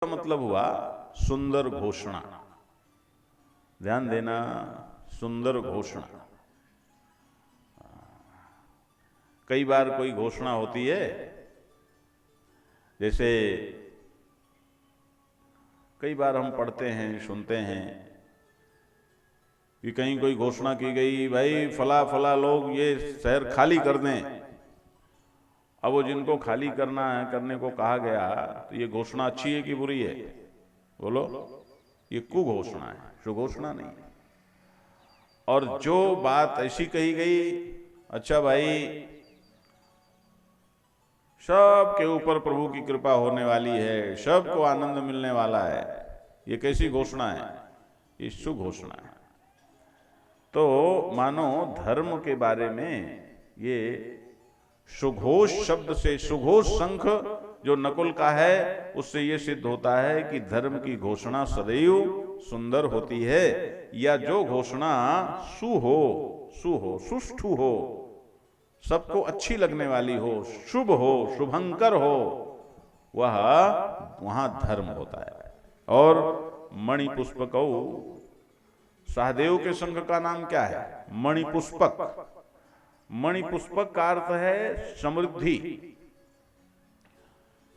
मतलब हुआ सुंदर घोषणा। ध्यान देना, सुंदर घोषणा। कई बार कोई घोषणा होती है, जैसे कई बार हम पढ़ते हैं, सुनते हैं कि कहीं कोई घोषणा की गई, भाई फला फला लोग ये शहर खाली कर दें। अब वो जिनको खाली करना है, करने को कहा गया, तो ये घोषणा अच्छी है कि बुरी है? बोलो। ये कुघोषणा है, सुघोषणा नहीं है। और जो बात ऐसी कही गई, अच्छा भाई सब के ऊपर प्रभु की कृपा होने वाली है, सबको आनंद मिलने वाला है, ये कैसी घोषणा है? ये सुघोषणा है। तो मानो धर्म के बारे में ये सुघोष शब्द से, सुघोष शंख जो नकुल का है, उससे ये सिद्ध होता है कि धर्म की घोषणा सदैव सुंदर होती है, या जो घोषणा सुष्ठु हो, सबको अच्छी लगने वाली हो, शुभ हो, शुभंकर हो, वह वहां धर्म होता है। और मणिपुष्पकौ, सहदेव के संघ का नाम क्या है? मणिपुष्पक। मणिपुष्पक का अर्थ है समृद्धि,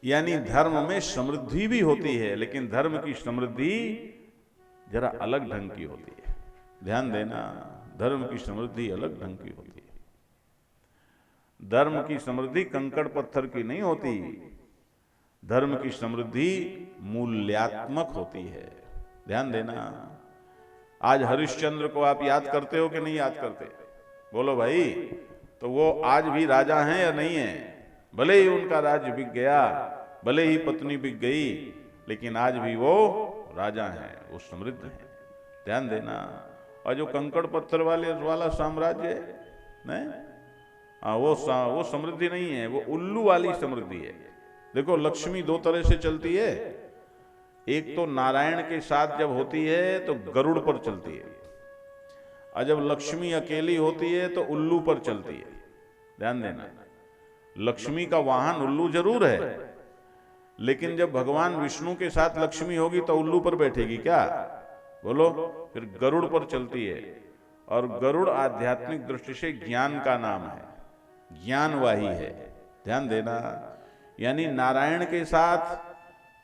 यानी धर्म में समृद्धि भी होती है, लेकिन धर्म की समृद्धि जरा अलग ढंग की होती है। ध्यान देना, धर्म की समृद्धि अलग ढंग की होती है। धर्म की समृद्धि कंकड़ पत्थर की नहीं होती, धर्म की समृद्धि मूल्यात्मक होती है। ध्यान देना। आज हरिश्चंद्र को आप याद करते हो कि नहीं याद करते? बोलो भाई। तो वो आज भी राजा हैं या नहीं है? भले ही उनका राज्य बिक गया, भले ही पत्नी बिक गई, लेकिन आज भी वो राजा हैं, वो समृद्ध हैं। ध्यान देना। और जो कंकड़ पत्थर वाला साम्राज्य है, नहीं, वो समृद्धि नहीं है, वो उल्लू वाली समृद्धि है। देखो, लक्ष्मी दो तरह से चलती है। एक तो नारायण के साथ जब होती है तो गरुड़ पर चलती है, और जब लक्ष्मी अकेली होती है तो उल्लू पर चलती है। ध्यान देना, लक्ष्मी का वाहन उल्लू जरूर है, लेकिन जब भगवान विष्णु के साथ लक्ष्मी होगी तो उल्लू पर बैठेगी क्या? बोलो। फिर गरुड़ पर चलती है, और गरुड़ आध्यात्मिक दृष्टि से ज्ञान का नाम है, ज्ञानवाही है। ध्यान देना। यानी नारायण के साथ,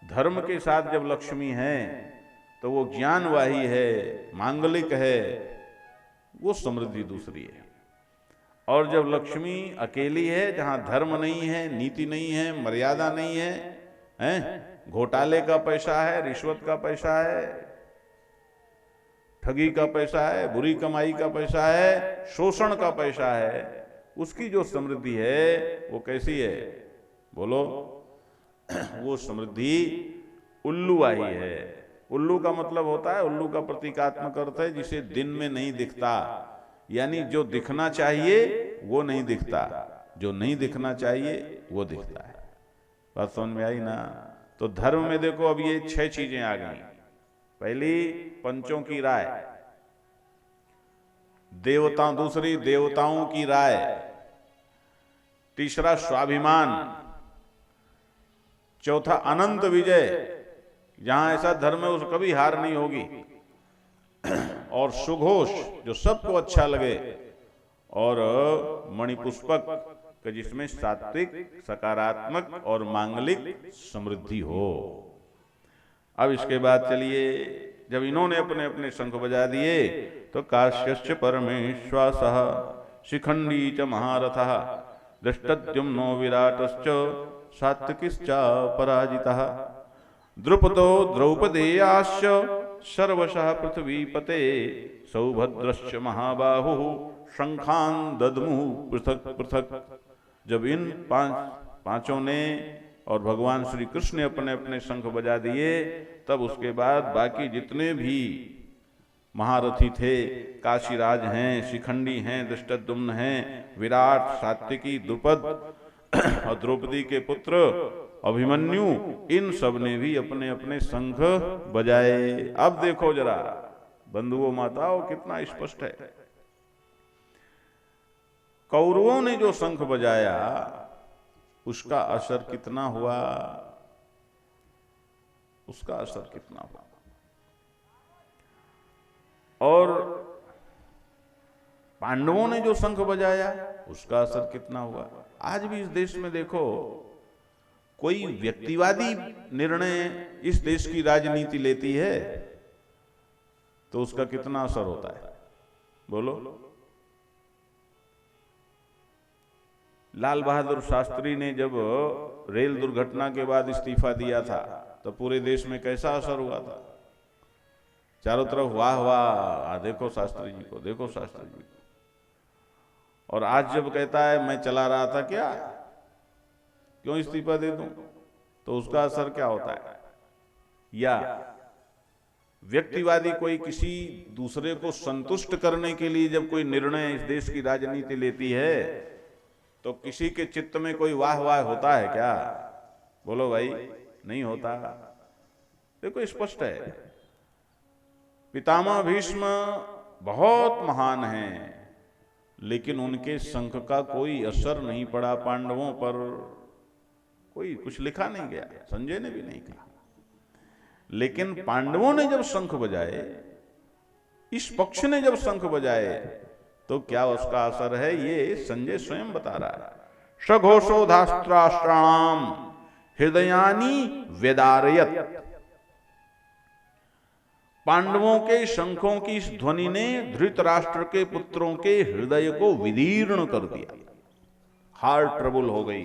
धर्म के साथ जब लक्ष्मी है तो वो ज्ञानवाही है, मांगलिक है, वो समृद्धि दूसरी है। और जब लक्ष्मी अकेली है, जहां धर्म नहीं है, नीति नहीं है, मर्यादा नहीं है, हैं, घोटाले का पैसा है, रिश्वत का पैसा है, ठगी का पैसा है, बुरी कमाई का पैसा है, शोषण का पैसा है, उसकी जो समृद्धि है वो कैसी है? बोलो। वो समृद्धि उल्लूवाही है। उल्लू का मतलब होता है, उल्लू का प्रतीकात्मक अर्थ है जिसे दिन में नहीं दिखता, यानी जो दिखना चाहिए वो नहीं दिखता, जो नहीं दिखना चाहिए वो दिखता है। बात समझ में आई ना? तो धर्म में देखो, अब ये 6 चीजें आ गई। पहली पंचों की राय, दूसरी देवताओं की राय, तीसरा स्वाभिमान, चौथा अनंत विजय, जहां ऐसा धर्म है उस कभी हार नहीं होगी, और सुघोष जो सबको अच्छा लगे, और मणिपुष्पक जिसमें सात्विक, सकारात्मक और मांगलिक समृद्धि हो। अब इसके बाद चलिए, जब इन्होंने अपने अपने शंख बजा दिए तो काश्यश्च परमेश्वासः शिखंडी च महारथः दृष्टद्युम्नो विराटश्च सात्विकिश्च पराजितः द्रुपदो द्रौपदेयाश्च सर्वशः पृथ्वीपते सौभद्रश्च महाबाहुः शंखान दद्मुः पृथक पृथक। जब इन पांचों ने और भगवान श्री कृष्ण ने अपने अपने शंख बजा दिए, तब उसके बाद बाकी जितने भी महारथी थे, काशीराज हैं, शिखंडी हैं, दृष्टद्युम्न हैं, विराट, सात्विकी, द्रुपद और द्रौपदी के पुत्र अभिमन्यु, इन सब ने भी अपने अपने शंख बजाए। अब देखो जरा बंधुओं माताओं, कितना स्पष्ट है। कौरवों ने जो शंख बजाया उसका असर कितना हुआ? उसका असर कितना हुआ। और पांडवों ने जो शंख बजाया उसका असर कितना हुआ। आज भी इस देश में देखो, कोई व्यक्तिवादी निर्णय इस देश की राजनीति लेती है तो उसका कितना असर होता है, बोलो। लाल बहादुर शास्त्री ने जब रेल दुर्घटना के बाद इस्तीफा दिया था तो पूरे देश में कैसा असर हुआ था। चारों तरफ वाह वाह, देखो शास्त्री जी को, देखो शास्त्री जी को। और आज जब कहता है मैं चला रहा था, क्या क्यों इस्तीफा दे दूं, तो उसका असर क्या होता है। या व्यक्तिवादी कोई किसी दूसरे को संतुष्ट करने के लिए जब कोई निर्णय इस देश की राजनीति लेती है तो किसी के चित्त में कोई वाह वाह होता है क्या, बोलो भाई, नहीं होता। देखो स्पष्ट है, पितामह भीष्म बहुत महान हैं, लेकिन उनके शंख का कोई असर नहीं पड़ा पांडवों पर। कोई कुछ लिखा नहीं गया, संजय ने भी नहीं कहा। लेकिन पांडवों ने जब शंख बजाए, इस पक्ष ने जब शंख बजाए, तो क्या उसका असर है, ये संजय स्वयं बता रहा है। सघोषोधास्त्राष्ट्राणाम हृदयानि वेदारयत। पांडवों के शंखों की इस ध्वनि ने धृतराष्ट्र के पुत्रों के हृदय को विदीर्ण कर दिया। हार्ट ट्रबल हो गई,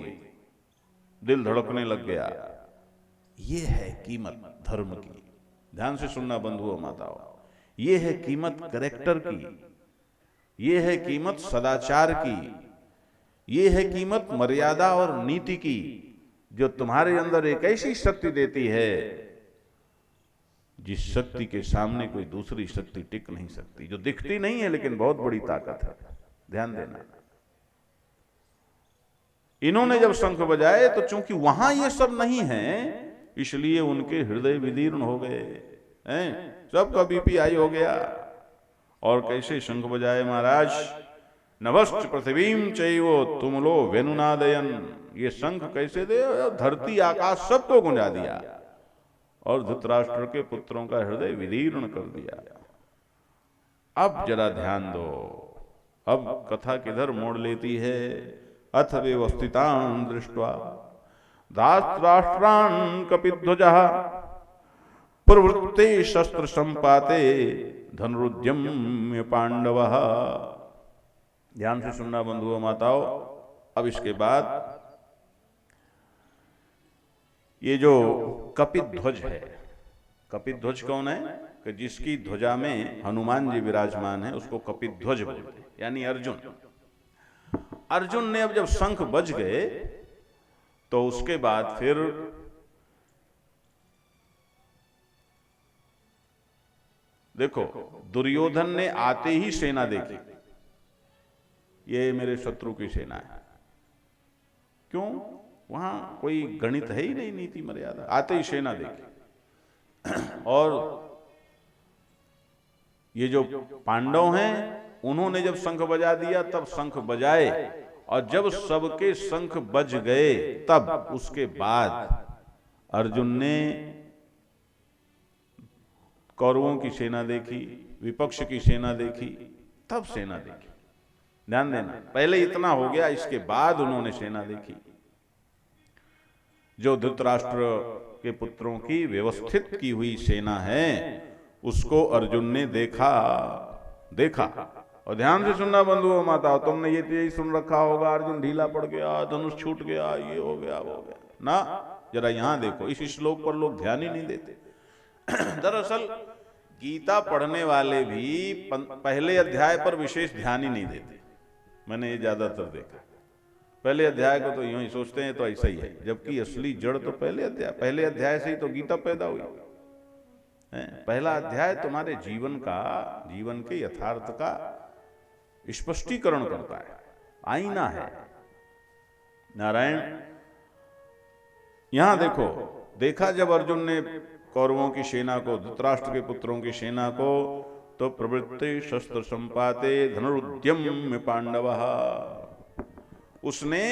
दिल धड़कने लग गया। ये है कीमत धर्म की। ध्यान से सुनना बंधुओं माताओं, ये है कीमत कैरेक्टर की, ये है कीमत सदाचार की, ये है कीमत मर्यादा और नीति की, जो तुम्हारे अंदर एक ऐसी शक्ति देती है जिस शक्ति के सामने कोई दूसरी शक्ति टिक नहीं सकती, जो दिखती नहीं है लेकिन बहुत बड़ी ताकत है। ध्यान देना, इन्होंने जब शंख बजाए तो चूंकि वहां ये सब नहीं है, इसलिए उनके हृदय विदीर्ण हो गए हैं, सबका बीपी हाई हो गया। और कैसे शंख बजाए महाराज, नभश्च पृथ्वीम चैवो तुमलो वेनुनादयन। ये शंख कैसे दे, धरती आकाश सबको गुंजा दिया और धृतराष्ट्र के पुत्रों का हृदय विदीर्ण कर दिया। अब जरा ध्यान दो, अब कथा किधर मोड़ लेती है। अथ व्यवस्थितान् दृष्ट्वा धार्तराष्ट्रान् कपिध्वजः प्रवृत्ते शस्त्र संपाते धनुरुद्यम्य पांडवः। ध्यान से सुनना बंधुओं माताओं। अब इसके बाद ये जो कपिध्वज है, कपिध्वज कौन है कि जिसकी ध्वजा में हनुमान जी विराजमान है, उसको कपिध्वज बोलते हैं, यानी अर्जुन। अर्जुन ने अब जब शंख बज गए तो उसके बाद फिर देखो, दुर्योधन ने आते ही सेना देखी, ये मेरे शत्रु की सेना है। क्यों, वहां कोई गणित है ही नहीं, नीति मर्यादा, आते ही सेना देखी। और ये जो पांडव हैं उन्होंने जब शंख बजा दिया तब शंख बजाए, और जब सबके शंख बज गए तब उसके बाद अर्जुन ने कौरवों की सेना देखी, विपक्ष की सेना देखी, तब सेना देखी। ध्यान देना, पहले इतना हो गया, इसके बाद उन्होंने सेना देखी। जो धृतराष्ट्र के पुत्रों की व्यवस्थित की हुई सेना है उसको अर्जुन ने देखा। और ध्यान से सुनना बंधुओं माताओं, तुमने ये तो यही सुन रखा होगा, अर्जुन ढीला पड़ गया, धनुष छूट गया, ये हो गया, वो हो गया ना। जरा यहां देखो, इस श्लोक पर लोग ध्यान ही नहीं देते। दरअसल गीता पढ़ने वाले भी पहले अध्याय पर विशेष ध्यान ही नहीं देते, मैंने ये ज्यादातर देखा। पहले अध्याय को तो यूं ही सोचते हैं तो ऐसा ही है, जबकि असली जड़ तो पहले अध्याय से ही तो गीता पैदा हुई है। पहला अध्याय तुम्हारे जीवन के यथार्थ का स्पष्टीकरण करता है, आईना है। नारायण, यहां देखो, देखा जब अर्जुन ने कौरवों की सेना को, धृतराष्ट्र के पुत्रों की सेना को, तो प्रवृत्ते शस्त्र संपाते धनुरुद्यम्य पांडवः। उसने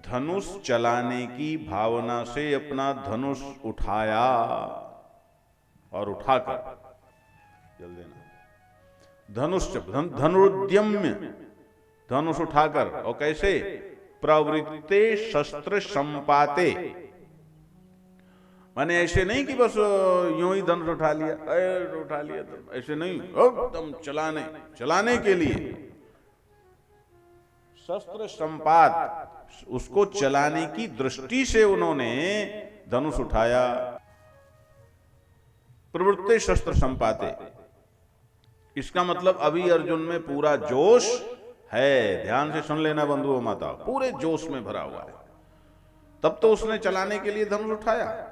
धनुष चलाने की भावना से अपना धनुष उठाया। और उठाकर जल देना। धनुष धनुर्द्यम्य, धनुष उठाकर, और कैसे? प्रवृत्ते शस्त्र संपाते, माने ऐसे नहीं कि बस यूं ही धनुष उठा लिया, उठा लिया, ऐसे नहीं, एकदम चलाने के लिए शस्त्र संपात, उसको चलाने की दृष्टि से उन्होंने धनुष उठाया। प्रवृत्ते शस्त्र संपाते, इसका मतलब अभी अर्जुन में पूरा जोश है। ध्यान से सुन लेना बंधुओं माताओं, पूरे जोश में भरा हुआ है। तब तो उसने चलाने के लिए धनुष उठाया।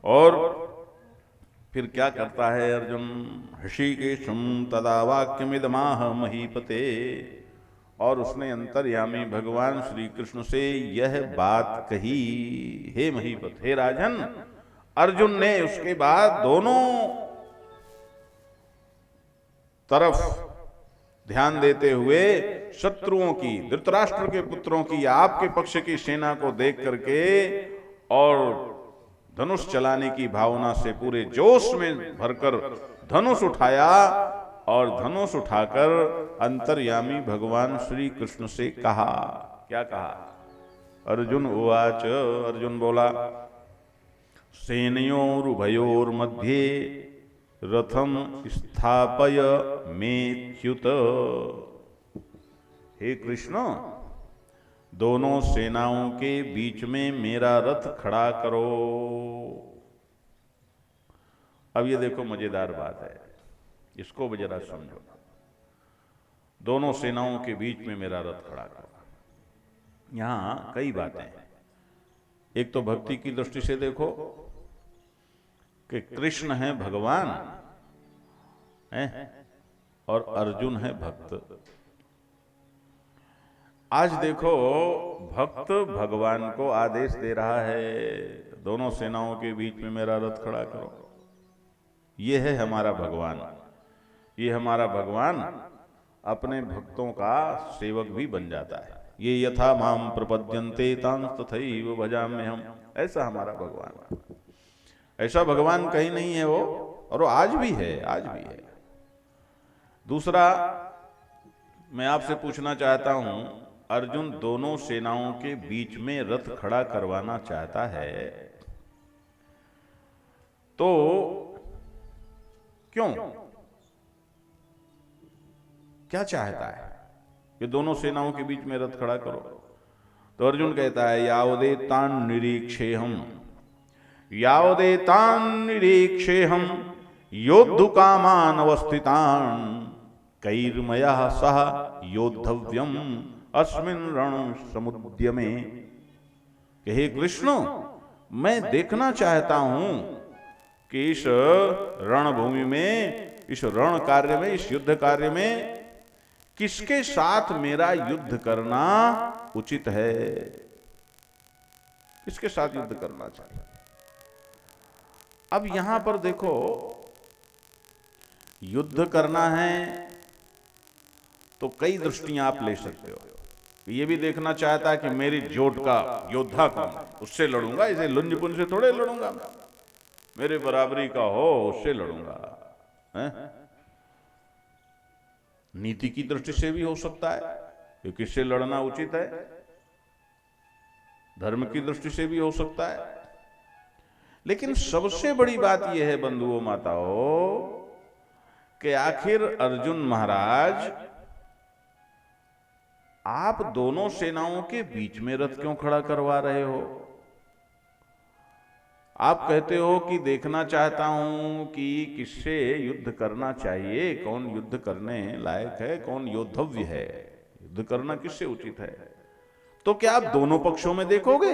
और फिर क्या करता है अर्जुन? हृषिकेशं तदा वाक्यमिदमाह महीपते, और उसने अंतर्यामी भगवान श्री कृष्ण से यह बात कही, हे महीपत, हे राजन। अर्जुन ने उसके बाद दोनों तरफ ध्यान देते हुए शत्रुओं की, धृतराष्ट्र के पुत्रों की, आपके पक्ष की सेना को देख करके और धनुष चलाने की भावना से पूरे जोश में भरकर धनुष उठाया, और धनुष उठाकर अंतर्यामी भगवान श्री कृष्ण से कहा। क्या कहा? अर्जुन उवाच, अर्जुन बोला, सेनयोरुभयोर्मध्ये रथम स्थापय मेच्युत। हे कृष्ण, दोनों सेनाओं के बीच में मेरा रथ खड़ा करो। अब ये देखो मजेदार बात है, इसको भी जरा समझो। दोनों सेनाओं के बीच में मेरा रथ खड़ा करो। यहां कई बातें हैं। एक तो भक्ति की दृष्टि से देखो कि कृष्ण है भगवान है और अर्जुन है भक्त। आज देखो, भक्त भगवान को आदेश दे रहा है, दोनों सेनाओं के बीच में मेरा रथ खड़ा करो। ये है हमारा भगवान। ये हमारा भगवान अपने भक्तों का सेवक भी बन जाता है। ये यथा माम प्रपद्यन्ते तांस तथैव भजाम्यहम्, ऐसा हमारा भगवान। ऐसा भगवान कहीं नहीं है वो, और वो आज भी है, आज भी है। दूसरा, मैं आपसे पूछना चाहता हूं, अर्जुन दोनों सेनाओं के बीच में रथ खड़ा करवाना चाहता है, तो क्यों? क्या चाहता है कि दोनों सेनाओं के बीच में रथ खड़ा करो? तो अर्जुन कहता है, यावदेतान् निरीक्षेहम्, यावदेतान् निरीक्षेहम् योद्धुकामान् अवस्थितान् कैर्मया सह योद्धव्यम् अस्मिन् रण समुद्यमे। कि हे कृष्ण, मैं देखना चाहता हूं कि इस रणभूमि में, इस रण कार्य में, इस युद्ध कार्य में किसके साथ मेरा युद्ध करना उचित है, किसके साथ युद्ध करना चाहिए। अब यहां पर देखो, युद्ध करना है तो कई दृष्टियां आप ले सकते हो। ये भी देखना चाहता है कि मेरी जोट का योद्धा कौन, उससे लड़ूंगा, इसे लुंज पुंज से थोड़े लड़ूंगा, मेरे बराबरी का हो उससे लड़ूंगा। नीति की दृष्टि से भी हो सकता है कि किससे लड़ना उचित है, धर्म की दृष्टि से भी हो सकता है। लेकिन सबसे बड़ी बात यह है बंधुओं माताओं कि आखिर अर्जुन महाराज, आप दोनों सेनाओं के बीच में रथ क्यों खड़ा करवा रहे हो? आप कहते हो कि देखना चाहता हूं कि किससे युद्ध करना चाहिए, कौन युद्ध करने लायक है, कौन योद्धव्य है, युद्ध करना किससे उचित है। तो क्या आप दोनों पक्षों में देखोगे?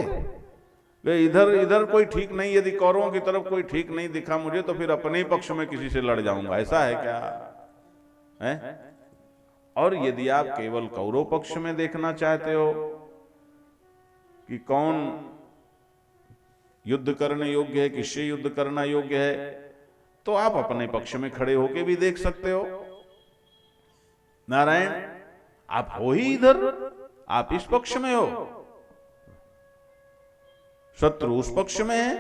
इधर इधर कोई ठीक नहीं, यदि कौरवों की तरफ कोई ठीक नहीं दिखा मुझे तो फिर अपने ही पक्ष में किसी से लड़ जाऊंगा, ऐसा है क्या है? और यदि आप केवल कौरव पक्ष में देखना चाहते हो कि कौन युद्ध करने योग्य है, किससे युद्ध करना योग्य है, तो आप अपने पक्ष में खड़े होके भी देख सकते हो। नारायण, आप हो ही इधर, आप इस पक्ष में हो, शत्रु उस पक्ष में है,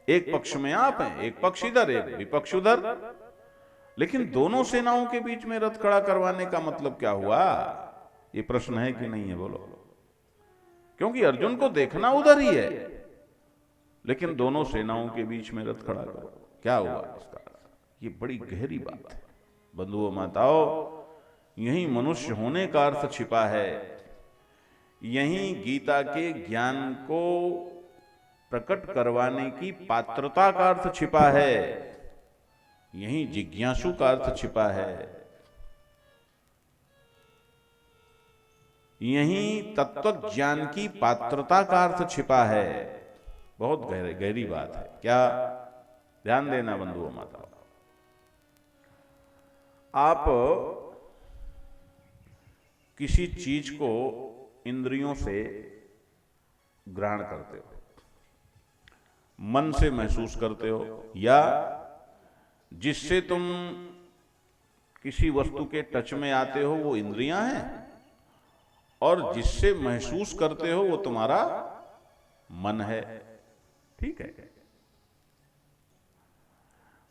एक पक्ष में आप हैं, एक पक्ष इधर, एक विपक्ष उधर, लेकिन दोनों सेनाओं के बीच में रथ खड़ा करवाने का मतलब क्या हुआ? ये प्रश्न है कि नहीं है? बोलो। क्योंकि अर्जुन को देखना उधर ही है, लेकिन दोनों सेनाओं के बीच में रथ खड़ा करो, क्या हुआ इसका? ये बड़ी गहरी बात है बंधुओं माताओं। यही मनुष्य होने का अर्थ छिपा है, यही गीता के ज्ञान को प्रकट करवाने की पात्रता का अर्थ छिपा है, यही जिज्ञासु का अर्थ छिपा है, यही तत्व ज्ञान की पात्रता का अर्थ छिपा है। बहुत गहरी बात है। क्या? ध्यान देना बंधुओं माताओं। आप किसी चीज को इंद्रियों से ग्रहण करते हो, मन से महसूस करते हो, या जिससे तुम किसी वस्तु के टच में आते हो वो इंद्रियां हैं, और जिससे महसूस करते हो वो तुम्हारा मन है। ठीक है।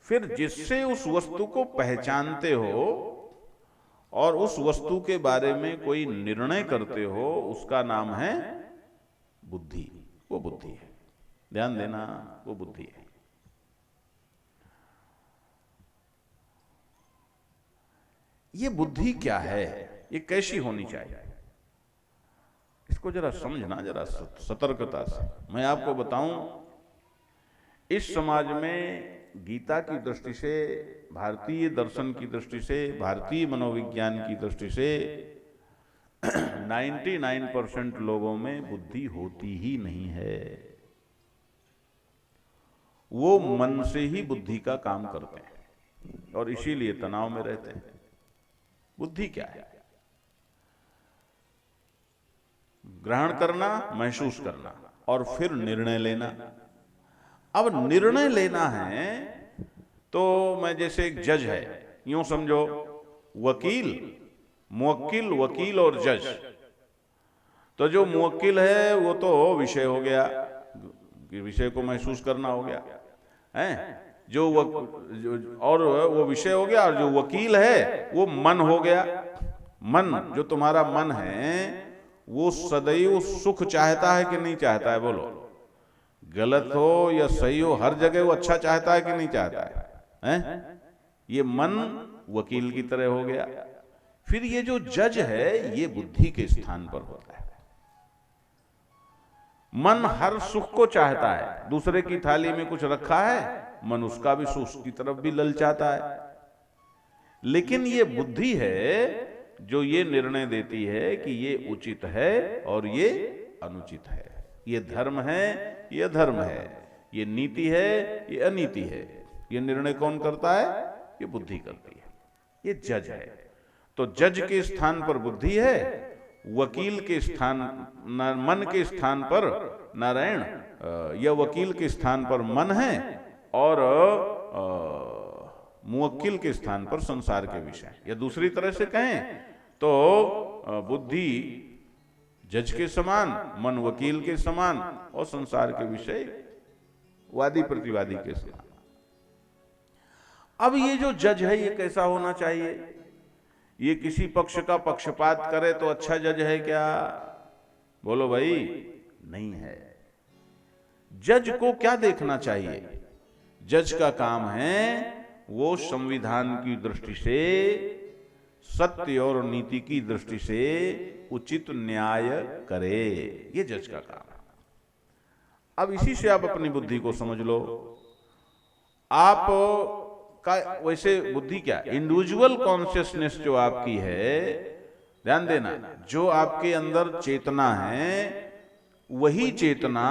फिर जिससे उस वस्तु को पहचानते हो और उस वस्तु के बारे में कोई निर्णय करते हो, उसका नाम है बुद्धि। वो बुद्धि है, ध्यान देना, वो बुद्धि है। ये बुद्धि क्या है? ये कैसी होनी चाहिए? इसको जरा समझना, जरा सतर्कता से। मैं आपको बताऊं, इस समाज में गीता की दृष्टि से, भारतीय दर्शन की दृष्टि से, भारतीय मनोविज्ञान की दृष्टि से 99% लोगों में बुद्धि होती ही नहीं है। वो मन से ही बुद्धि का काम करते हैं और इसीलिए तनाव में रहते हैं। बुद्धि क्या है? ग्रहण करना, महसूस करना और फिर निर्णय लेना। अब निर्णय लेना है तो मैं, जैसे एक जज है, यूं समझो, वकील, मुवक्किल, वकील और जज। तो जो मुवक्किल है वो तो विषय हो गया, विषय को महसूस करना हो गया है, और वो विषय हो गया, और जो वकील है वो मन हो गया। मन, जो तुम्हारा मन है, वो सदैव सुख चाहता है कि नहीं चाहता है? बोलो। गलत हो या सही हो, हर जगह वो अच्छा चाहता है कि नहीं चाहता है? ये मन वकील की तरह हो गया। फिर ये जो जज है, ये बुद्धि के स्थान पर होता है। मन हर सुख को चाहता है। दूसरे की थाली में कुछ रखा है, मन उसका भी सुख की तरफ भी ललचाता है। लेकिन ये बुद्धि है जो ये निर्णय देती है कि ये उचित है और ये अनुचित है, ये धर्म है, ये अधर्म है, ये नीति है, ये अनीति है। ये निर्णय कौन करता है? ये बुद्धि करती है। ये जज है। तो जज के स्थान पर बुद्धि है, वकील के स्थान, मन के स्थान पर नारायण, या वकील के स्थान पर मन है, और मुवक्किल के स्थान पर संसार के विषय। या दूसरी तरह से कहें तो बुद्धि जज के समान, मन वकील के समान, और संसार के विषय वादी प्रतिवादी के समान। अब ये जो जज है, ये कैसा होना चाहिए? ये किसी पक्ष का पक्षपात करे तो अच्छा जज है क्या? बोलो भाई, नहीं है। जज को क्या देखना चाहिए? जज का काम है वो संविधान की दृष्टि से, सत्य और नीति की दृष्टि से उचित न्याय करे। ये जज का काम है। अब इसी से आप अपनी बुद्धि को समझ लो। आप का वैसे बुद्धि क्या, इंडिविजुअल कॉन्शियसनेस जो आपकी है, ध्यान देना, जो आपके अंदर चेतना है, वही चेतना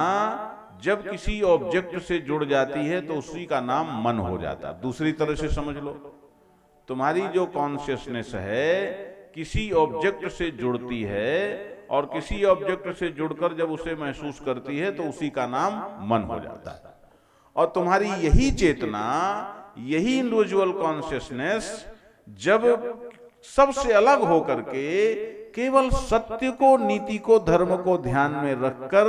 जब किसी ऑब्जेक्ट से जुड़ जाती है तो उसी का नाम मन हो जाता है। दूसरी तरह से समझ लो, तुम्हारी जो कॉन्शियसनेस है किसी ऑब्जेक्ट से जुड़ती है, और किसी ऑब्जेक्ट से जुड़कर जब उसे महसूस करती है तो उसी का नाम मन हो जाता है। और तुम्हारी यही चेतना, यही इंडिविजुअल कॉन्शियसनेस जब सबसे अलग होकर के केवल सत्य को, नीति को, धर्म को ध्यान में रखकर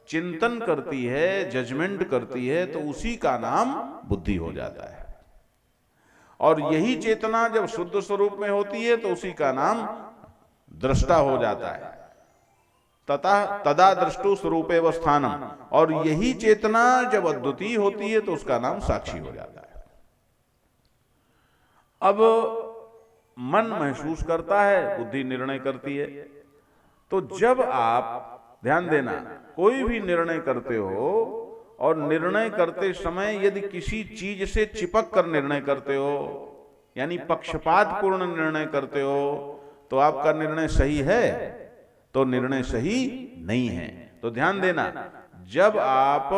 चिंतन करती है, जजमेंट करती है, तो उसी का नाम बुद्धि हो जाता है। और यही चेतना जब शुद्ध स्वरूप में होती है तो उसी का नाम दृष्टा हो जाता है। तदा दृष्टु स्वरूपे स्थानम। और यही चेतना जब अद्वितीय होती है तो उसका नाम साक्षी हो जाता है। अब मन महसूस करता है, बुद्धि निर्णय करती है। तो जब आप ध्यान देना, कोई भी निर्णय करते हो और निर्णय करते समय यदि किसी चीज से चिपक कर निर्णय करते हो, यानी पक्षपात पूर्ण निर्णय करते हो, तो आपका निर्णय सही है? तो निर्णय सही नहीं है। तो ध्यान देना, जब आप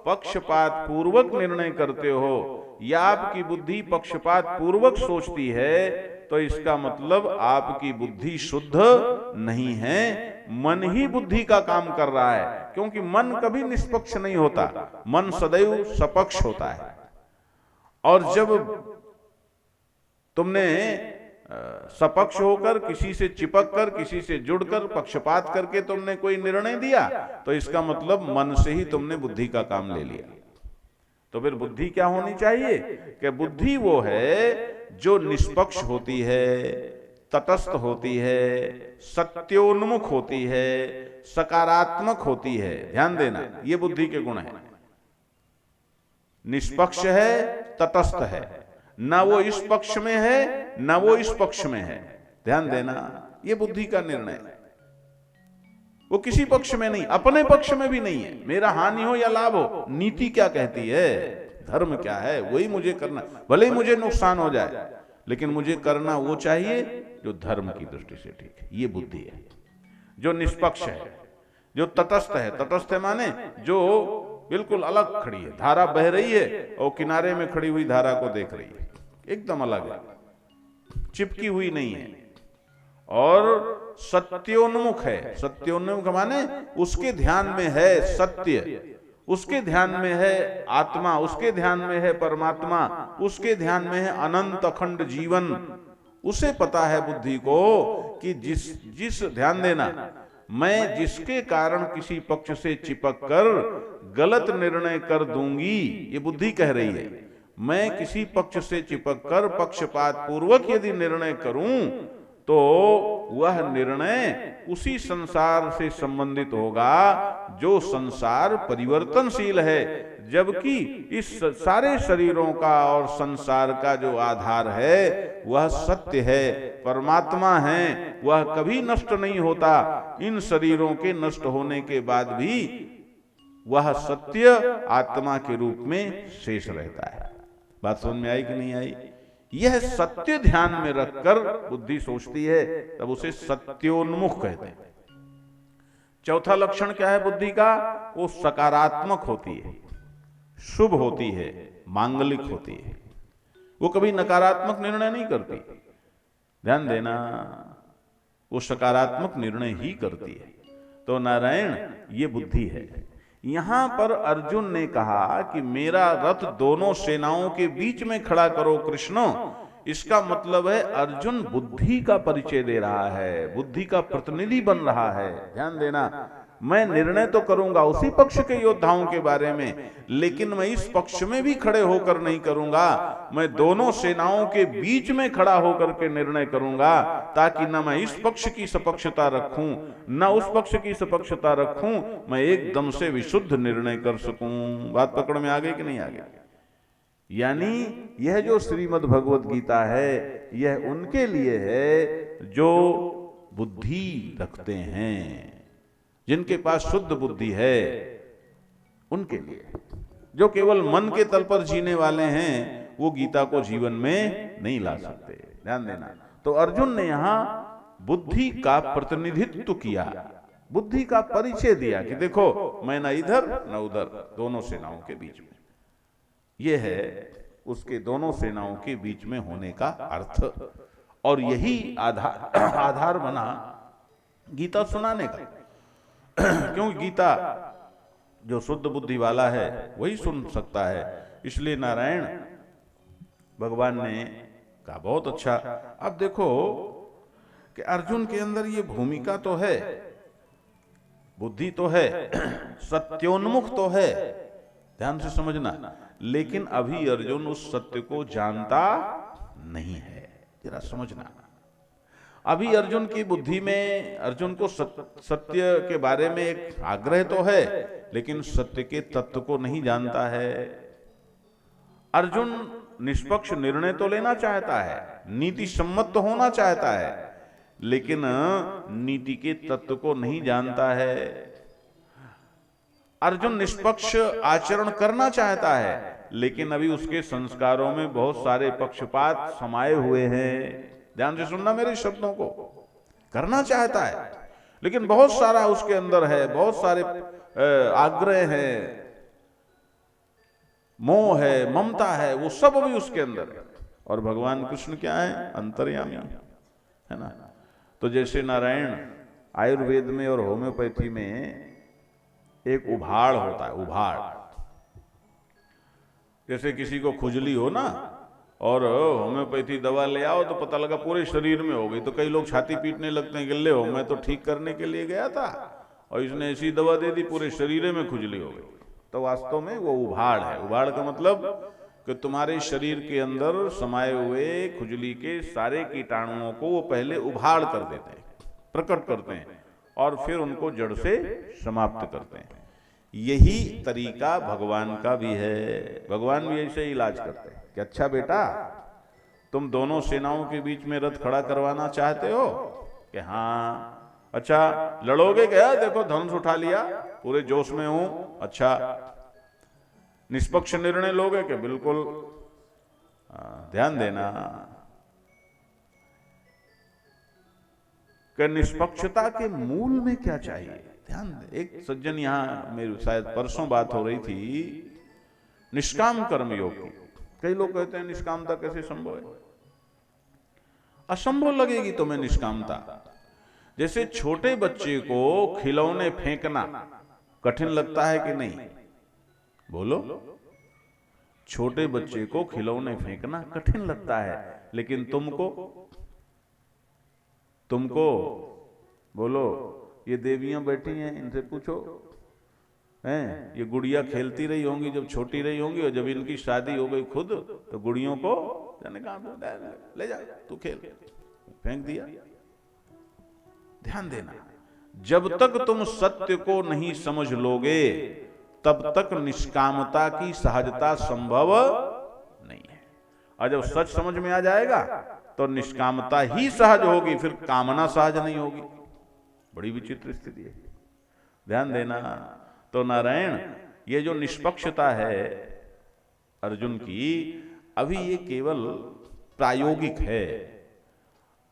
पक्षपात पूर्वक निर्णय करते हो या आपकी बुद्धि पक्षपात पूर्वक सोचती है, तो इसका मतलब आपकी बुद्धि शुद्ध नहीं है, मन ही बुद्धि का काम कर रहा है। क्योंकि मन कभी निष्पक्ष नहीं होता, मन सदैव सपक्ष होता है। और जब तुमने सपक्ष होकर, किसी से चिपक कर, किसी से जुड़कर, पक्षपात करके तुमने कोई निर्णय दिया, तो इसका मतलब मन से ही तुमने बुद्धि का काम ले लिया। तो फिर बुद्धि क्या होनी चाहिए? कि बुद्धि वो है जो निष्पक्ष होती है, तटस्थ होती है, सत्योन्मुख होती है, सकारात्मक होती है। ध्यान देना, ये बुद्धि के गुण हैं। निष्पक्ष है, तटस्थ है, ना वो इस पक्ष में है ना वो इस पक्ष में है। ध्यान देना, ये बुद्धि का निर्णय है। वो किसी पक्ष में नहीं, अपने पक्ष में भी नहीं है। मेरा हानि हो या लाभ हो, नीति क्या कहती है, धर्म क्या है, वही मुझे करना, भले ही मुझे नुकसान हो जाए, लेकिन मुझे करना वो चाहिए जो धर्म की दृष्टि से ठीक है। ये बुद्धि है जो निष्पक्ष है, जो तटस्थ है। तटस्थ है माने जो बिल्कुल अलग खड़ी है, धारा बह रही है और किनारे में खड़ी हुई धारा को देख रही है, एकदम अलग है, चिपकी हुई नहीं है। और सत्योन्मुख है। सत्योन्मुख माने उसके ध्यान में है सत्य, उसके ध्यान में है आत्मा, उसके ध्यान में है परमात्मा, उसके ध्यान में है अनंत अखंड जीवन। उसे पता है बुद्धि को कि जिस ध्यान देना, मैं जिसके कारण किसी पक्ष से चिपक कर गलत निर्णय कर दूंगी, ये बुद्धि कह रही है। मैं किसी पक्ष से चिपक कर पक्षपात पूर्वक यदि निर्णय करूं तो वह निर्णय उसी संसार से संबंधित होगा जो संसार परिवर्तनशील है, जबकि इस सारे शरीरों का और संसार का जो आधार है वह सत्य है, परमात्मा है, वह कभी नष्ट नहीं होता। इन शरीरों के नष्ट होने के बाद भी वह सत्य आत्मा के रूप में शेष रहता है। बात समझ में आई कि नहीं आई? यह सत्य ध्यान में रखकर बुद्धि सोचती है, तब उसे सत्योन्मुख कहते हैं। चौथा लक्षण क्या है बुद्धि का? वो सकारात्मक होती है, शुभ होती है, मांगलिक होती है। वो कभी नकारात्मक निर्णय नहीं करती। ध्यान देना, वो सकारात्मक निर्णय ही करती है। तो नारायण, ये बुद्धि है। यहां पर अर्जुन ने कहा कि मेरा रथ दोनों सेनाओं के बीच में खड़ा करो कृष्ण। इसका मतलब है अर्जुन बुद्धि का परिचय दे रहा है, बुद्धि का प्रतिनिधि बन रहा है। ध्यान देना, मैं निर्णय तो करूंगा उसी पक्ष के योद्धाओं के बारे में, लेकिन मैं इस पक्ष में भी खड़े होकर नहीं करूंगा, मैं दोनों सेनाओं के बीच में खड़ा होकर के निर्णय करूंगा, ताकि न मैं इस पक्ष की सपक्षता रखूं न उस पक्ष की सपक्षता रखूं, मैं एकदम से विशुद्ध निर्णय कर सकूं। बात पकड़ में आ गई कि नहीं आ गई? यानी यह जो श्रीमद् भगवत गीता है, यह उनके लिए है जो बुद्धि रखते हैं, जिनके पास शुद्ध बुद्धि है, उनके लिए। जो केवल मन के तल पर जीने वाले हैं, वो गीता को जीवन में नहीं ला सकते। ध्यान देना। तो अर्जुन ने यहां बुद्धि का प्रतिनिधित्व किया, बुद्धि का परिचय दिया कि देखो मैं न इधर न उधर, दोनों सेनाओं के बीच में। यह है उसके दोनों सेनाओं के बीच में होने का अर्थ, और यही आधार बना गीता सुनाने का। क्योंकि गीता जो शुद्ध बुद्धि वाला है वही सुन सकता है। इसलिए नारायण भगवान ने कहा बहुत अच्छा। अब देखो कि अर्जुन के अंदर ये भूमिका तो है, बुद्धि तो है, सत्योन्मुख तो है, ध्यान से समझना, लेकिन अभी अर्जुन उस सत्य को जानता नहीं है। जरा समझना, अभी अर्जुन की बुद्धि में, अर्जुन को सत्य के बारे में एक आग्रह तो है, लेकिन सत्य के तत्व को नहीं जानता है। अर्जुन निष्पक्ष निर्णय तो लेना चाहता है, नीति सम्मत तो होना चाहता है, लेकिन नीति के तत्व को नहीं जानता है। अर्जुन निष्पक्ष आचरण करना चाहता है, लेकिन अभी उसके संस्कारों में बहुत सारे पक्षपात समाये हुए हैं। ध्यान से सुनना मेरे शब्दों को। करना चाहता है, लेकिन बहुत सारा उसके अंदर है, बहुत सारे आग्रह है, मोह है, ममता है, वो सब भी उसके अंदर है। और भगवान कृष्ण क्या है? अंतर्यामी है ना। तो जैसे नारायण आयुर्वेद में और होम्योपैथी में एक उभाड़ होता है, उभाड़। जैसे किसी को खुजली हो ना, और होम्योपैथी दवा ले आओ तो पता लगा पूरे शरीर में हो गई, तो कई लोग छाती पीटने लगते हैं कि ले हो, मैं तो ठीक करने के लिए गया था और इसने ऐसी दवा दे दी पूरे शरीर में खुजली हो गई। तो वास्तव में वो उभाड़ है। उभाड़ का मतलब कि तुम्हारे शरीर के अंदर समाये हुए खुजली के सारे कीटाणुओं को वो पहले उभाड़ कर देते हैं, प्रकट करते हैं, और फिर उनको जड़ से समाप्त करते हैं। यही तरीका भगवान का भी है। भगवान भी ऐसे ही इलाज करते हैं कि अच्छा बेटा, तुम दोनों सेनाओं के बीच में रथ खड़ा करवाना चाहते हो कि हाँ, अच्छा लड़ोगे क्या? देखो धनुष उठा लिया, पूरे जोश में हूं। अच्छा निष्पक्ष निर्णय लोगे कि बिल्कुल? ध्यान देना कि निष्पक्षता के मूल में क्या चाहिए। ध्यान दे। एक सज्जन यहां मेरी शायद परसों बात हो रही थी निष्काम कर्म योग की। कई लोग कहते हैं निष्कामता कैसे संभव है? असंभव लगेगी तुम्हें निष्कामता। जैसे छोटे बच्चे को खिलौने फेंकना कठिन लगता है कि नहीं? बोलो। छोटे बच्चे को खिलौने फेंकना कठिन लगता है, लेकिन तुमको बोलो, ये देवियां बैठी हैं, इनसे पूछो, हैं ये गुड़िया खेलती रही होंगी जब छोटी रही होंगी, और जब इनकी शादी हो गई खुद, तो गुड़ियों को जाने कहां ले जा, तू खेल, फेंक दिया। ध्यान देना, जब तक तुम सत्य को नहीं समझ लोगे तब तक निष्कामता की सहजता संभव नहीं है। और जब सच समझ में आ जाएगा तो निष्कामता ही सहज होगी, फिर कामना सहज नहीं होगी। बड़ी विचित्र स्थिति है। ध्यान देना। तो नारायण, ये जो निष्पक्षता है अर्जुन की, अभी ये केवल प्रायोगिक है,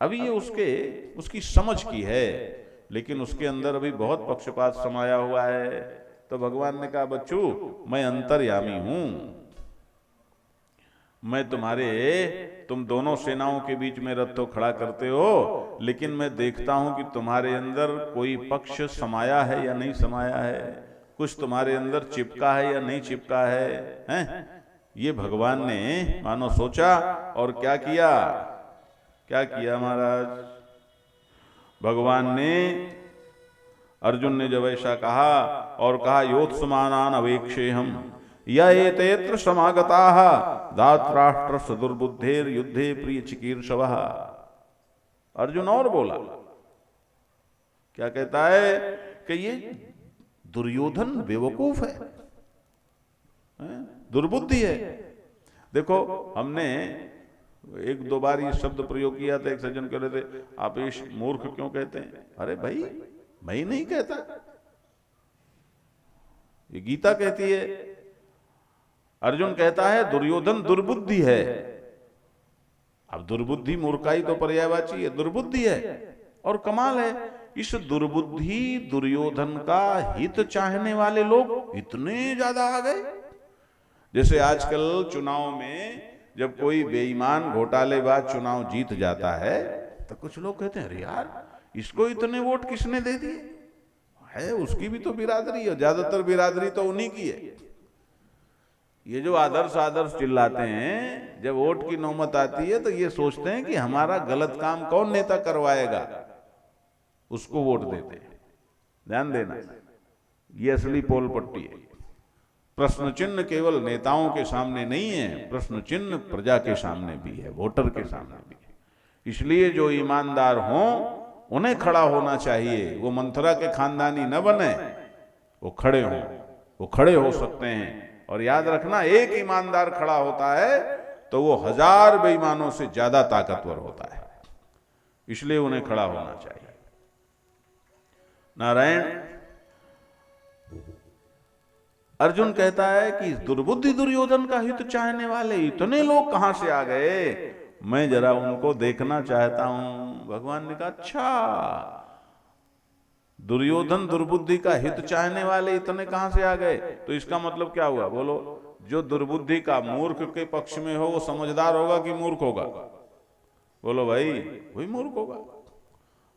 अभी ये उसकी समझ की है, लेकिन उसके अंदर अभी बहुत पक्षपात समाया हुआ है। तो भगवान ने कहा, बच्चू मैं अंतर्यामी हूं, मैं तुम दोनों सेनाओं के बीच में रथ तो खड़ा करते हो, लेकिन मैं देखता हूं कि तुम्हारे अंदर कोई पक्ष समाया है या नहीं समाया है, कुछ तुम्हारे अंदर चिपका है या नहीं चिपका है, हैं? ये भगवान ने मानो सोचा और क्या किया महाराज? भगवान ने, अर्जुन ने जब ऐसा कहा और कहा योत्समानान अवेक्षेहम या एतेत्र समागताः धातराष्ट्र सदुर्बुद्धेर युद्धे प्रिय चिकीर्षवः। अर्जुन और बोला, क्या कहता है कि ये दुर्योधन बेवकूफ है, दुर्बुद्धि है। देखो, हमने एक दो बार ये शब्द प्रयोग किया था। एक सज्जन कह रहे थे, आप इस मूर्ख क्यों कहते हैं? अरे भाई, मैं ही नहीं कहता, ये गीता कहती है। अर्जुन कहता है दुर्योधन दुर्बुद्धि है। अब दुर्बुद्धि मूर्खाई तो पर्यायवाची है, दुर्बुद्धि है। और कमाल है, इस दुर्बुद्धि दुर्योधन का हित चाहने वाले लोग इतने ज्यादा आ गए। जैसे आजकल चुनाव में जब कोई बेईमान घोटालेबाज चुनाव जीत जाता है तो कुछ लोग कहते हैं, अरे यार इसको इतने वोट किसने दे दिए? है उसकी भी तो बिरादरी है, ज्यादातर बिरादरी तो उन्हीं की है। ये जो आदर्श चिल्लाते हैं, जब वोट की नौबत आती है तो ये सोचते हैं कि हमारा गलत काम कौन नेता करवाएगा, उसको वोट देते हैं। ध्यान देना, ये असली पोल पट्टी है। प्रश्न चिन्ह केवल नेताओं के सामने नहीं है, प्रश्न चिन्ह प्रजा के सामने भी है, वोटर के सामने भी है। इसलिए जो ईमानदार हों उन्हें खड़ा होना चाहिए, वो मंथरा के खानदानी न बने, वो खड़े हों, वो खड़े हो सकते हैं। और याद रखना, एक ईमानदार खड़ा होता है तो वो 1000 बेईमानों से ज्यादा ताकतवर होता है, इसलिए उन्हें खड़ा होना चाहिए। नारायण, अर्जुन कहता है कि दुर्बुद्धि दुर्योधन का हित चाहने वाले इतने लोग कहां से आ गए, मैं जरा उनको देखना चाहता हूं। भगवान ने कहा, अच्छा, दुर्योधन दुर्बुद्धि का हित चाहने वाले इतने कहां से आ गए? तो इसका मतलब क्या हुआ? बोलो, जो दुर्बुद्धि का मूर्ख के पक्ष में हो वो समझदार होगा कि मूर्ख होगा? बोलो भाई, वही मूर्ख होगा।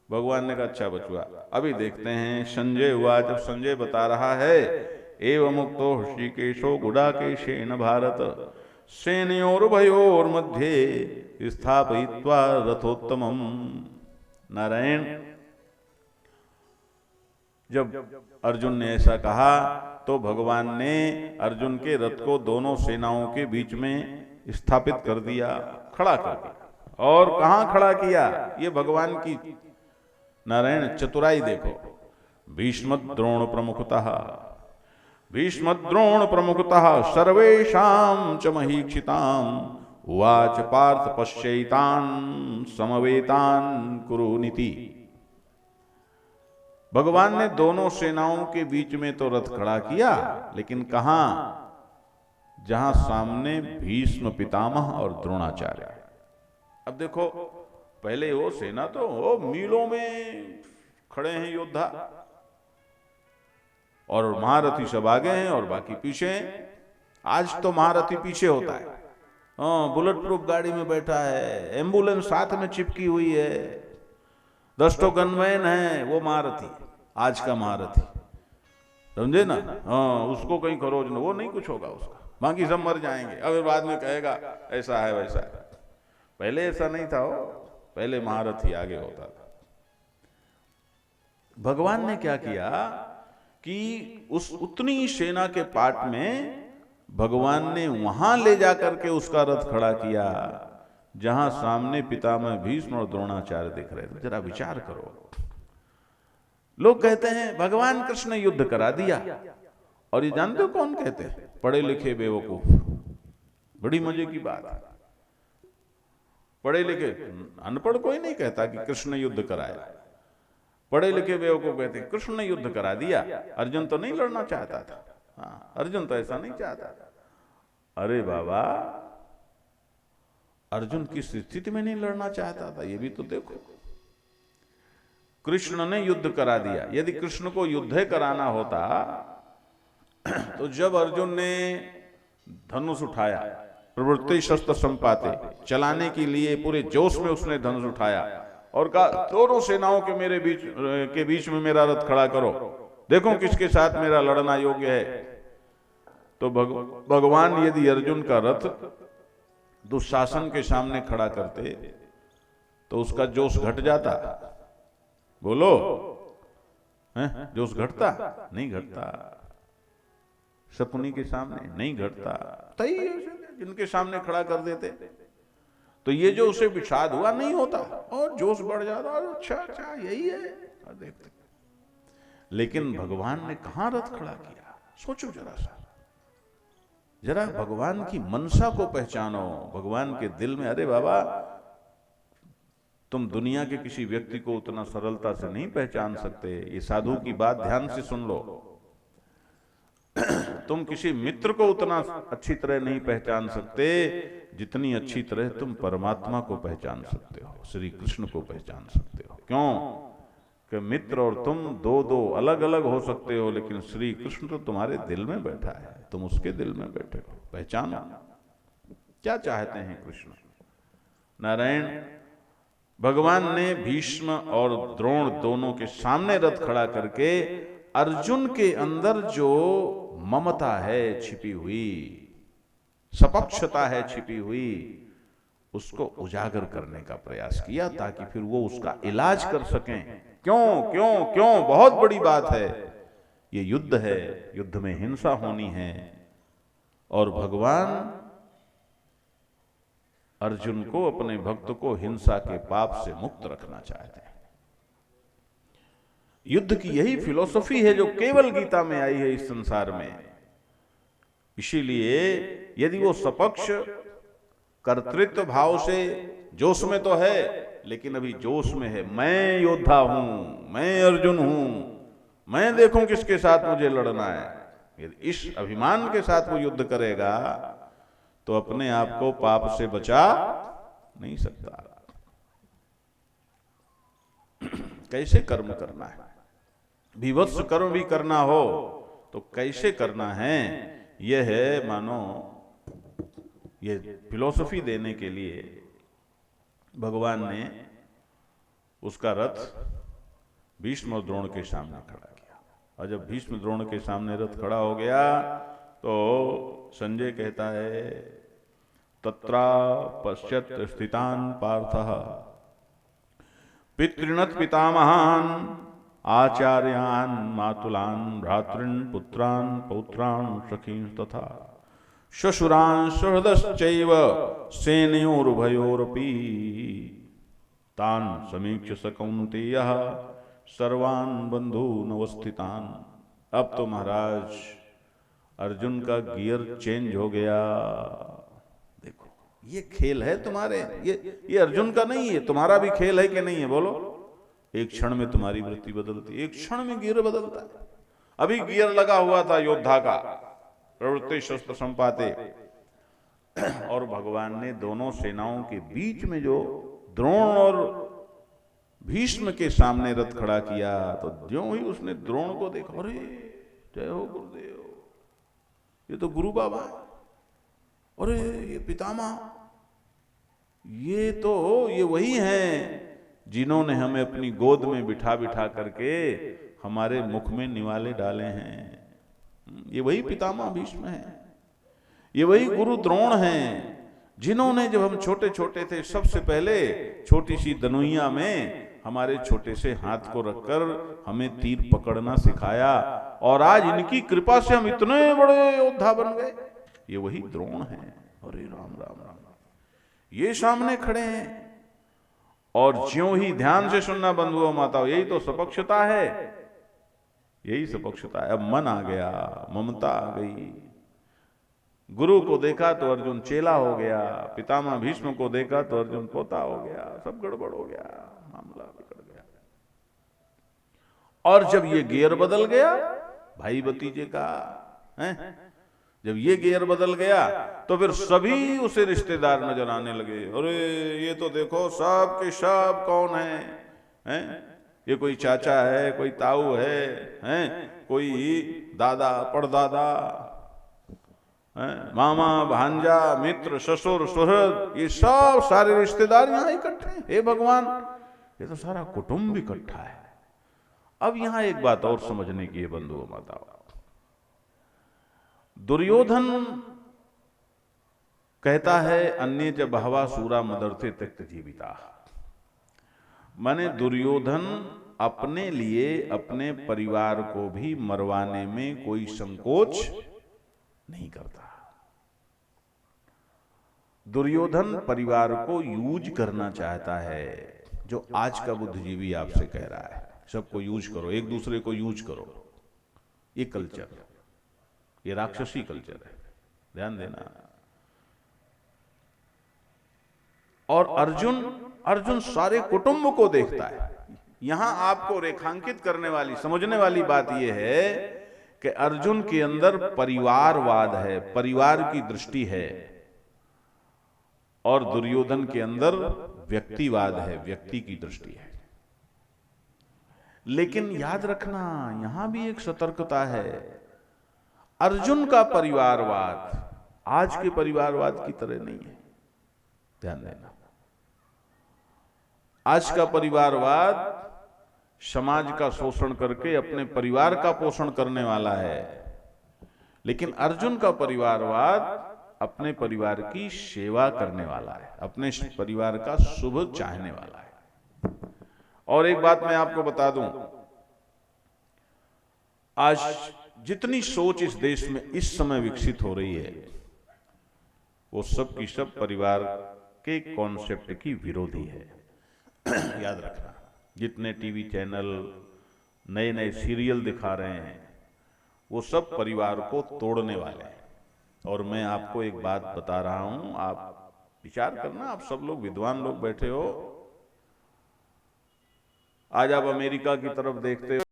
भगवान ने कहा, अच्छा बचुआ, अभी देखते हैं। संजय हुआ, जब संजय बता रहा है, एवं मुक्तो ऋषिकेशो गुडाकेशेन भारत सेनयोर्भयोर मध्ये स्थापयित्वा रथोत्तमम्। नारायण, जब अर्जुन ने ऐसा कहा तो भगवान ने अर्जुन के रथ को दोनों सेनाओं के बीच में स्थापित कर दिया, खड़ा कर दिया। और कहां खड़ा किया? ये भगवान की नारायण चतुराई देखो। भीष्म द्रोण प्रमुखतः, भीष्म द्रोण प्रमुखतः सर्वेषां च महीक्षिताम् उवाच पार्थ पश्यैतान् समवेतान् कुरुनीति। भगवान ने दोनों सेनाओं के बीच में तो रथ खड़ा किया, लेकिन कहां? जहां सामने भीष्म पितामह और द्रोणाचार्य। अब देखो, पहले वो सेना तो वो मीलों में खड़े हैं योद्धा, और महारथी सब आगे हैं और बाकी पीछे हैं। आज तो महारथी पीछे होता है, बुलेट प्रूफ गाड़ी में बैठा है, एम्बुलेंस साथ में चिपकी हुई है, 10 तो गनमैन है, वो महारथी, आज का महारथी, समझे ना? उसको कहीं खरोच ना, वो नहीं कुछ होगा उसका, बाकी सब मर जाएंगे। अब बाद में कहेगा ऐसा है वैसा है। पहले ऐसा नहीं था, वो पहले महारथी आगे होता था। भगवान ने क्या किया कि उस उतनी सेना के पाट में भगवान ने वहां ले जाकर के उसका रथ खड़ा किया जहां सामने पितामह भीष्म और द्रोणाचार्य दिख रहे थे। जरा विचार करो। लोग कहते हैं भगवान कृष्ण ने युद्ध करा दिया, और ये जानते हो कौन कहते हैं? पढ़े लिखे बेवकूफ। बड़ी मजे की बात है, पढ़े लिखे, अनपढ़ कोई नहीं कहता कि कृष्ण ने युद्ध कराया। पढ़े लिखे बेवकूफ कहते हैं कृष्ण ने युद्ध करा दिया, अर्जुन तो नहीं लड़ना चाहता था। हाँ, अर्जुन तो ऐसा नहीं चाहता था। अरे बाबा, अर्जुन किस स्थिति में नहीं लड़ना चाहता था, ये भी तो देखो। कृष्ण ने युद्ध करा दिया। यदि कृष्ण को युद्ध कराना होता तो जब अर्जुन ने धनुष उठाया, प्रवृत्ति शस्त्र संपाते, चलाने के लिए पूरे जोश में उसने धनुष उठाया और कहा दोनों सेनाओं के बीच में मेरा रथ खड़ा करो, देखो किसके साथ मेरा लड़ना योग्य है। तो भगवान यदि अर्जुन का रथ दुशासन के सामने खड़ा करते तो उसका जोश घट जाता? बोलो, जोश घटता? नहीं घटता। शकुनी के सामने नहीं घटता, तई जिनके सामने खड़ा कर देते तो ये जो उसे विषाद हुआ नहीं होता और जोश बढ़ जाता। अच्छा अच्छा यही है, देखते। लेकिन भगवान ने कहां रथ खड़ा किया? सोचो जरा सा, जरा भगवान की मनसा को पहचानो, भगवान के दिल में। अरे बाबा, तुम दुनिया के किसी व्यक्ति को उतना सरलता से नहीं पहचान सकते। ये साधु की बात ध्यान से सुन लो। तुम किसी मित्र को उतना अच्छी तरह नहीं पहचान सकते जितनी अच्छी तरह तुम परमात्मा को पहचान सकते हो, श्री कृष्ण को पहचान सकते हो। क्यों कि मित्र और तुम दो दो अलग अलग हो सकते हो, लेकिन श्री कृष्ण तो तुम्हारे दिल में बैठा है, तुम उसके दिल में बैठे हो। पहचानो क्या चाहते हैं कृष्ण। नारायण, भगवान ने भीष्म और द्रोण दोनों के सामने रथ खड़ा करके अर्जुन के अंदर जो ममता है छिपी हुई, सपक्षता है छिपी हुई, उसको उजागर करने का प्रयास किया ताकि फिर वो उसका इलाज कर सकें। क्यों क्यों क्यों, बहुत बड़ी बात है। ये युद्ध है, युद्ध में हिंसा होनी है, और भगवान अर्जुन को, अपने भक्त को हिंसा के पाप से मुक्त रखना चाहते हैं। युद्ध की यही फिलॉसफी है जो केवल गीता में आई है इस संसार में। इसीलिए यदि वो सपक्ष कर्तृत्व भाव से जोश में तो है, लेकिन अभी जोश में है, मैं योद्धा हूं, मैं अर्जुन हूं, मैं देखूं किसके साथ मुझे लड़ना है, यदि इस अभिमान के साथ वो युद्ध करेगा तो अपने आप को पाप से बचा नहीं सकता। कैसे कर्म करना है, विभत्स कर्म भी करना हो तो कैसे करना है, यह है मानो ये फिलॉसफी देने के लिए भगवान ने उसका रथ भीष्म और द्रोण के सामने खड़ा किया। और जब भीष्म द्रोण के सामने रथ खड़ा हो गया तो संजय कहता है, तत्रा पश्यत स्थितान पार्थः पितृणत पितामहान आचार्यान मातुलान भ्रातृन पुत्रान पौत्रान सखीन तथा श्वशुरान सुहृदश्चैव सेनयोरुभयोरपि तान समीक्ष्य स कौन्तेयः सर्वान् बंधून् अवस्थितान्। अब तो महाराज अर्जुन का गियर चेंज हो गया। देखो ये खेल है तुम्हारे, ये अर्जुन का नहीं है, तुम्हारा भी खेल है कि नहीं है, बोलो। एक क्षण में तुम्हारी वृत्ति बदलती, एक क्षण में गियर बदलता है। अभी गियर लगा हुआ था योद्धा का, प्रवृत्ति शस्त्र संपाते, और भगवान ने दोनों सेनाओं के बीच में जो द्रोण और भीष्म के सामने रथ खड़ा किया, तो ज्यों ही उसने द्रोण को देखा, अरे जय हो गुरुदेव, ये तो गुरु बाबा है, अरे ये पितामह, ये वही हैं जिन्होंने हमें अपनी गोद में बिठा बिठा करके हमारे मुख में निवाले डाले हैं। ये वही पितामह भीष्म हैं, ये वही गुरु द्रोण हैं जिन्होंने जब हम छोटे छोटे थे सबसे पहले छोटी सी दनुइया में हमारे छोटे से हाथ को रखकर हमें तीर पकड़ना सिखाया, और आज इनकी कृपा से हम इतने बड़े योद्धा बन गए। ये वही द्रोण हैं। अरे राम राम राम, ये सामने खड़े हैं। और ज्यों ही, ध्यान से सुनना बंधुओं माताओं, यही तो सपक्षता है, यही सपक्षता है। अब मन आ गया, ममता आ गई। गुरु को देखा तो अर्जुन चेला हो गया, पितामह भीष्म को देखा तो अर्जुन पोता हो गया, सब गड़बड़ हो गया, मामला बिगड़ गया। और जब ये गियर बदल गया भाई भतीजे का, जब ये गियर बदल गया तो फिर सभी उसे रिश्तेदार नजर आने लगे। अरे ये तो देखो सब के सब कौन है? ये कोई चाचा है, कोई ताऊ है, कोई दादा परदादा, मामा भांजा मित्र ससुर सुहृद, ये सब सारे रिश्तेदार यहां इकट्ठे हैं। हे भगवान, ये तो सारा कुटुंब इकट्ठा है। अब यहां एक बात और समझने की है बंधुओं माताओं, दुर्योधन कहता है अन्य च बहवा सूरा मदर्थे त्यक्त जीविता, माने दुर्योधन अपने लिए अपने परिवार को भी मरवाने में कोई संकोच नहीं करता। दुर्योधन परिवार को यूज करना चाहता है, जो आज का बुद्धिजीवी आपसे कह रहा है सबको यूज करो, एक दूसरे को यूज करो। ये कल्चर, ये राक्षसी कल्चर है, ध्यान देना। और अर्जुन सारे कुटुंब को देखता है। यहां आपको रेखांकित करने वाली, समझने वाली बात यह है कि अर्जुन के अंदर परिवारवाद है, परिवार की दृष्टि है, और दुर्योधन के अंदर व्यक्तिवाद है, व्यक्ति की दृष्टि है। लेकिन याद रखना, यहां भी एक सतर्कता है। अर्जुन का परिवारवाद आज के परिवारवाद की तरह नहीं है, ध्यान देना। आज का परिवारवाद समाज का शोषण करके अपने परिवार का पोषण करने वाला है, लेकिन अर्जुन का परिवारवाद अपने परिवार की सेवा करने वाला है, अपने परिवार का शुभ चाहने वाला है। और एक बात मैं आपको बता दूं, आज जितनी सोच इस देश में इस समय विकसित हो रही है वो सब की सब परिवार के कॉन्सेप्ट की विरोधी है। याद रखना, जितने टीवी चैनल नए नए सीरियल दिखा रहे हैं वो सब परिवार को तोड़ने वाले हैं। और मैं आपको एक बात बता रहा हूं, आप विचार करना, आप सब लोग विद्वान लोग बैठे हो, आज आप अमेरिका की तरफ देखते हो,